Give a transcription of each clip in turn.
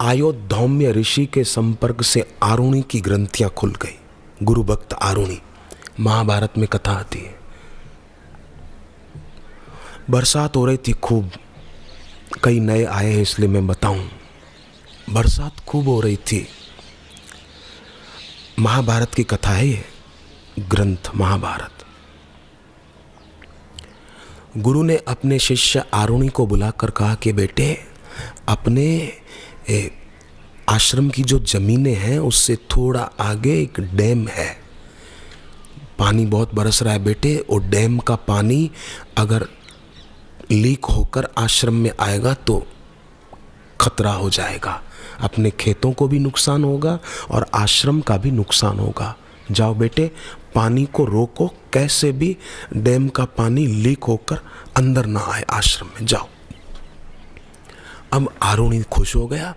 आयोधौम्य ऋषि के संपर्क से आरुणि की ग्रंथियां खुल गई। गुरु भक्त आरुणि, महाभारत में कथा आती है। बरसात हो रही थी खूब, कई नए आए हैं इसलिए मैं बताऊं। बरसात खूब हो रही थी। महाभारत की कथा है ये ग्रंथ महाभारत। गुरु ने अपने शिष्य आरुणि को बुलाकर कहा कि बेटे, अपने आश्रम की जो जमीनें हैं उससे थोड़ा आगे एक डैम है, पानी बहुत बरस रहा है बेटे। वो डैम का पानी अगर लीक होकर आश्रम में आएगा तो खतरा हो जाएगा, अपने खेतों को भी नुकसान होगा और आश्रम का भी नुकसान होगा। जाओ बेटे, पानी को रोको, कैसे भी डैम का पानी लीक होकर अंदर ना आए आश्रम में, जाओ। अब आरुणि खुश हो गया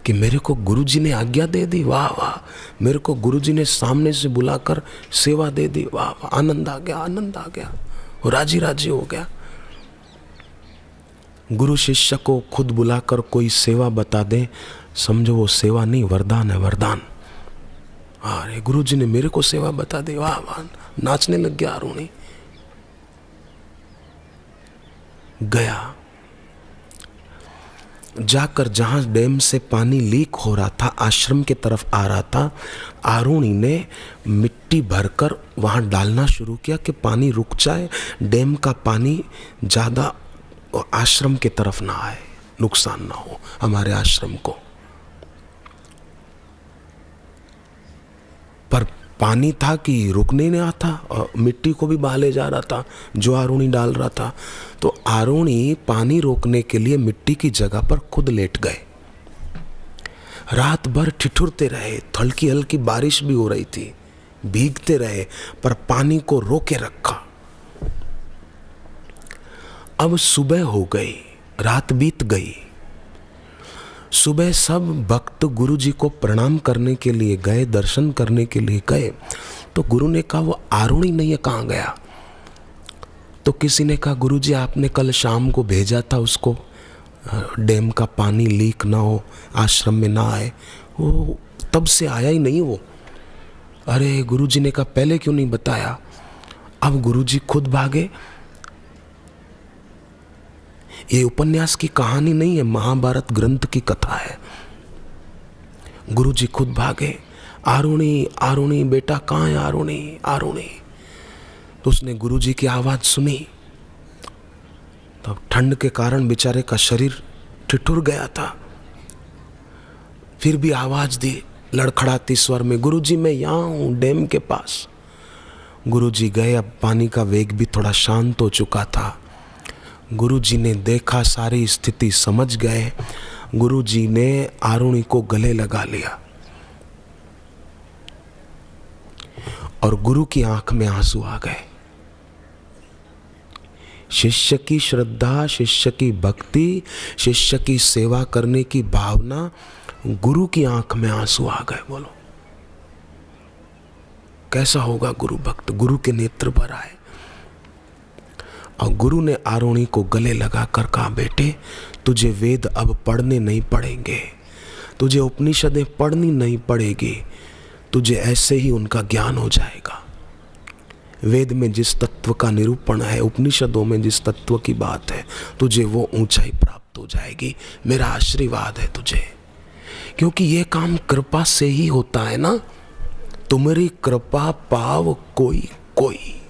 कि मेरे को गुरुजी ने आज्ञा दे दी, वाह वाह, मेरे को गुरुजी ने सामने से बुलाकर सेवा दे दी, वाह वाह, आनंद आ गया, आनंद आ गया, वो राजी राजी हो गया। गुरु शिष्य को खुद बुलाकर कोई सेवा बता दे, समझो वो सेवा नहीं, वरदान है, वरदान। अरे गुरुजी ने मेरे को सेवा बता दी, वाह वाह, नाचने लग गया आरुणि। गया, जाकर जहां डैम से पानी लीक हो रहा था, आश्रम की तरफ आ रहा था, आरुणि ने मिट्टी भरकर वहां डालना शुरू किया कि पानी रुक जाए, डैम का पानी ज्यादा आश्रम की तरफ ना आए, नुकसान ना हो हमारे आश्रम को। पर पानी था कि रुकने नहीं आता और मिट्टी को भी बहा ले जा रहा था जो आरुणि डाल रहा था। तो आरुणि पानी रोकने के लिए मिट्टी की जगह पर खुद लेट गए। रात भर ठिठुरते रहे, हल्की हल्की बारिश भी हो रही थी, भीगते रहे पर पानी को रोके रखा। अब सुबह हो गई, रात बीत गई। सुबह सब भक्त गुरु जी को प्रणाम करने के लिए गए, दर्शन करने के लिए गए। तो गुरु ने कहा वो आरुणि नहीं है, कहाँ गया? तो किसी ने कहा गुरु जी आपने कल शाम को भेजा था उसको, डैम का पानी लीक ना हो, आश्रम में ना आए, वो तब से आया ही नहीं वो। अरे गुरु जी ने कहा पहले क्यों नहीं बताया? अब गुरु जी खुद भागे। ये उपन्यास की कहानी नहीं है, महाभारत ग्रंथ की कथा है। गुरु जी खुद भागे, आरुणि आरुणि बेटा कहाँ है आरुणि आरुणि। तो उसने गुरु जी की आवाज सुनी, तब ठंड के कारण बेचारे का शरीर ठिठुर गया था, फिर भी आवाज दी लड़खड़ाती स्वर में, गुरु जी मैं यहाँ हूँ डैम के पास। गुरु जी गए, अब पानी का वेग भी थोड़ा शांत हो चुका था। गुरु जी ने देखा, सारी स्थिति समझ गए। गुरु जी ने आरुणि को गले लगा लिया और गुरु की आंख में आंसू आ गए। शिष्य की श्रद्धा, शिष्य की भक्ति, शिष्य की सेवा करने की भावना, गुरु की आंख में आंसू आ गए। बोलो कैसा होगा गुरु भक्त, गुरु के नेत्र भर आए। और गुरु ने आरुणि को गले लगाकर कहा बेटे तुझे वेद अब पढ़ने नहीं पड़ेंगे, तुझे उपनिषदें पढ़नी नहीं पड़ेगी, तुझे ऐसे ही उनका ज्ञान हो जाएगा। वेद में जिस तत्व का निरूपण है, उपनिषदों में जिस तत्व की बात है, तुझे वो ऊंचाई प्राप्त हो जाएगी। मेरा आशीर्वाद है तुझे, क्योंकि ये काम कृपा से ही होता है ना। तुम्हारी कृपा पाव कोई कोई।